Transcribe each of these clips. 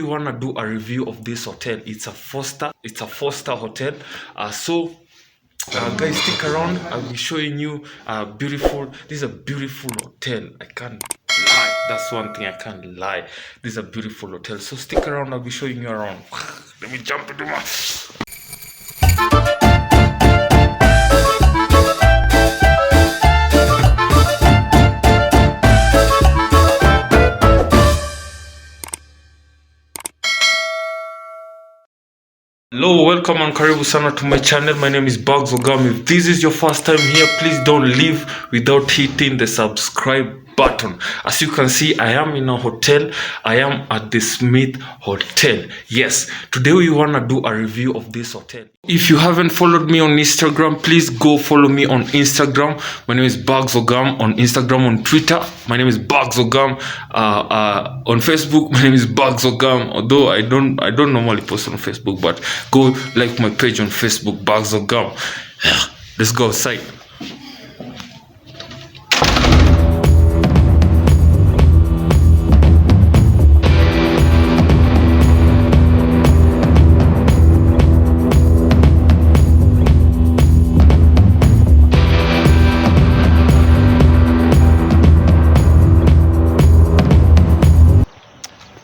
wanna do a review of this hotel. It's a 4-star hotel. Guys, stick around. I'll be showing you this is a beautiful hotel. I can't lie. That's one thing I can't lie. This is a beautiful hotel. So stick around. I'll be showing you around. Let me jump into my... Hello, welcome and karibu sana to my channel. My name is Ogam. If this is your first time here, please don't leave without hitting the subscribe button. As you can see, I am in a hotel. I am at the Smith Hotel. Yes, today we want to do a review of this hotel. If you haven't followed me on Instagram, please go follow me on Instagram. My name is Ogam on Instagram. On Twitter, my name is Ogam. On Facebook, my name is Ogam. Although I don't normally post on Facebook, but go like my page on Facebook, Ogam. Let's go outside.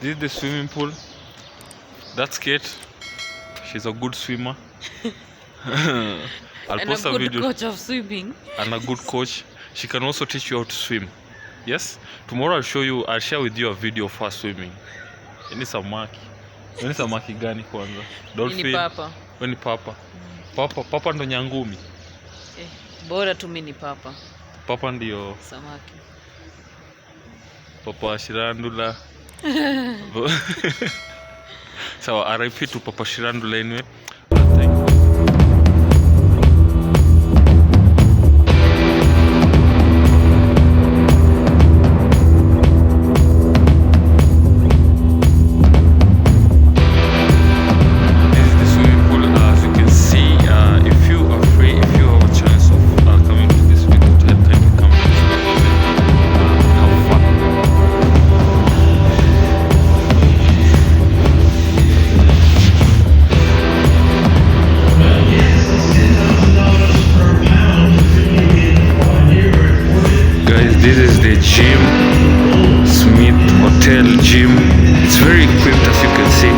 This is the swimming pool. That's Kate. She's a good swimmer. I'll and post a good video. Coach of swimming. And a good coach. She can also teach you how to swim. Yes. Tomorrow I'll share with you a video of her swimming. Any samaki. Any samaki gani kwanza? Dolphin. Papa. When papa. Papa ndo nyangumi. Bora tu mini papa. Papa ndio samaki. Papa Shirandula. So I repeat to Papa Shirandula anyway. This is the gym, Smith Hotel gym. It's very equipped, as you can see.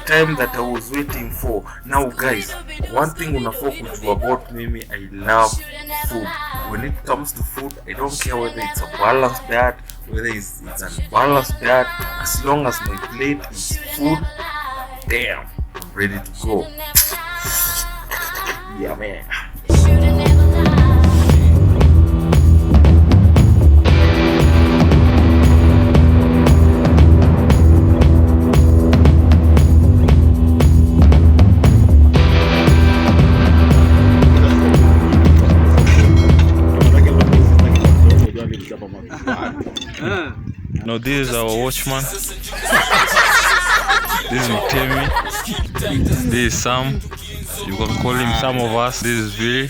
Time that I was waiting for. Now guys, one thing unafaa kujua about me, I love food. When it comes to food, I don't care whether it's a balanced diet, whether it's unbalanced diet, as long as my plate is food, damn, I'm ready to go. Yeah man. No, this is our watchman. This is Temi. This is Sam. You can call him some of us. This is Billy.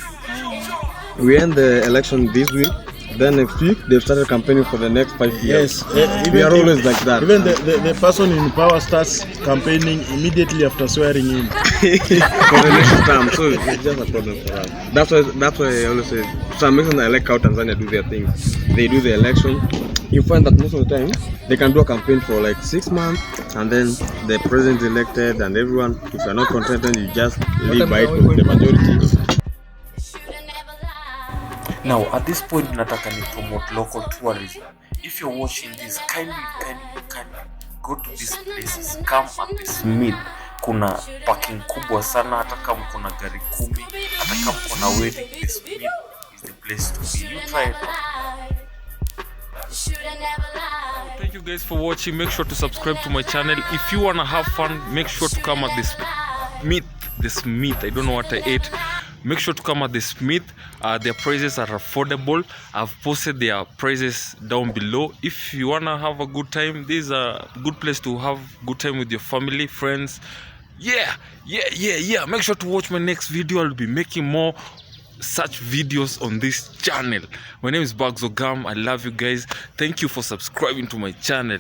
We end the election this week. Then next week they've started campaigning for the next 5 years. Yes, we are always like that. Even the person in power starts campaigning immediately after swearing in. For the next term, so it's just a problem for us. That's why I always say some reason I like how Tanzania do their thing. They do the election. You find that most of the time they can do a campaign for like 6 months, and then the president elected, and everyone, if you're not content, then you just leave by it with the majority. Now at this point nataka ni promote local tourism. If you're watching this, kindly go to these places. Come at the Smith. Kuna parking kubwa sana, hata kama kuna gari 10, hata kama kuna wedding, the Smith is the place to be. You try it out. Thank you guys for watching. Make sure to subscribe to my channel. If you wanna have fun, make sure to come at this Smith. I don't know what I ate. Make sure to come at the Smith. Their prices are affordable. I've posted their prices down below. If you wanna have a good time, this is a good place to have good time with your family, friends. Yeah. Make sure to watch my next video. I'll be making more such videos on this channel. My name is Ogam. I love you guys. Thank you for subscribing to my channel.